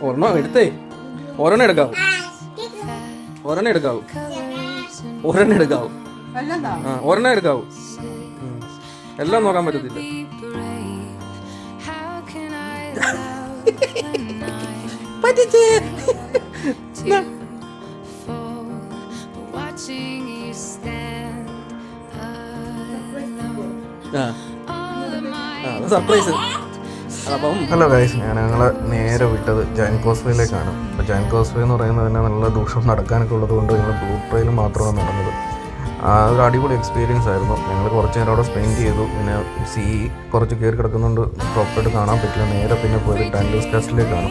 ഒരെണ്ണം എടുത്തേ. ഒരെണ്ണം എടുക്കാവൂ. ഒരെണ്ണം എടുക്കാവൂ. ഒരെണ്ണം എടുക്കാവൂ. ഒരെണ്ണം എടുക്കാവൂ. എല്ലാം നോക്കാൻ പറ്റത്തില്ല. പറ്റിച്ചേ. സർപ്രൈസ്. ഹലോ ഗൈസ്, ഞങ്ങളെ നേരെ വിട്ടത് ജൈൻ കോസ്വേയിലേക്കാണ്. അപ്പോൾ ജൈൻ കോസ്വേ എന്ന് പറയുന്നത് തന്നെ നല്ല ദൂഷം നടക്കാനൊക്കെ ഉള്ളത് കൊണ്ട് ഞങ്ങൾ ബ്ലൂ ട്രെയിൽ മാത്രമാണ് നടന്നത്. ഒരു അടിപൊളി എക്സ്പീരിയൻസ് ആയിരുന്നു. ഞങ്ങൾ കുറച്ച് നേരം അവിടെ സ്പെൻഡ് ചെയ്തു. പിന്നെ കുറച്ച് കയറി കിടക്കുന്നുണ്ട്, പ്രോപ്പറായിട്ട് കാണാൻ പറ്റില്ല. നേരെ പിന്നെ പോയത് ഡാൻലൂസ് കാസ്റ്റിലേക്കാണ്.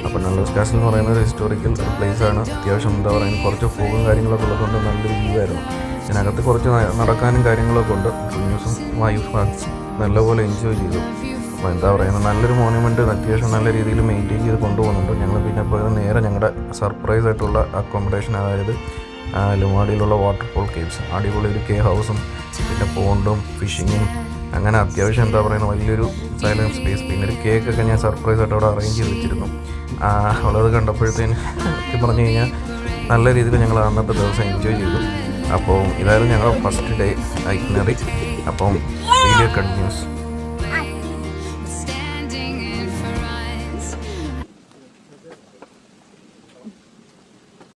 അപ്പോൾ ഡാൻലൂസ് കാസ്റ്റിൽ എന്ന് പറയുന്നത് ഒരു ഹിസ്റ്റോറിക്കൽ ഒരു പ്ലേസാണ്. അത്യാവശ്യം എന്താ പറയുക, കുറച്ച് ഫോഗും കാര്യങ്ങളൊക്കെ ഉള്ളതുകൊണ്ട് നല്ലൊരു വ്യൂ ആയിരുന്നു. ഇതിനകത്ത് കുറച്ച് നടക്കാനും കാര്യങ്ങളൊക്കെ ഉണ്ട്. ന്യൂസും വൈഫ് നല്ലപോലെ എൻജോയ് ചെയ്തു. അപ്പോൾ എന്താ പറയുക, നല്ലൊരു മോണ്യുമെൻറ്റ് അത്യാവശ്യം നല്ല രീതിയിൽ മെയിൻറ്റെയിൻ ചെയ്ത് കൊണ്ടുപോകുന്നുണ്ട്. ഞങ്ങൾ പിന്നെ പോയത് നേരെ ഞങ്ങളുടെ സർപ്രൈസ് ആയിട്ടുള്ള അക്കോമഡേഷൻ, അതായത് ലുമാഡിയിലുള്ള വാട്ടർഫോൾ കേവ്സ്, അടിപൊളി ഒരു കേ ഹൗസും പിന്നെ പോണ്ടും ഫിഷിങ്ങും അങ്ങനെ അത്യാവശ്യം എന്താ പറയുക വലിയൊരു സൈലൻറ്റ് സ്പേസ്. പിന്നെ ഒരു കേക്കൊക്കെ ഞാൻ സർപ്രൈസ് ആയിട്ട് അവിടെ അറേഞ്ച് ചെയ്ത് വെച്ചിരുന്നു. അവളത് കണ്ടപ്പോഴത്തേന് പറഞ്ഞു കഴിഞ്ഞാൽ നല്ല രീതിയിൽ ഞങ്ങൾ അന്നത്തെ ദിവസം എൻജോയ് ചെയ്തു. അപ്പോൾ ഇതായിരുന്നു ഞങ്ങളുടെ ഫസ്റ്റ് ഡേ ഐറ്റിനറി. അപ്പം വീഡിയോ കണ്ടിന്യൂസ്.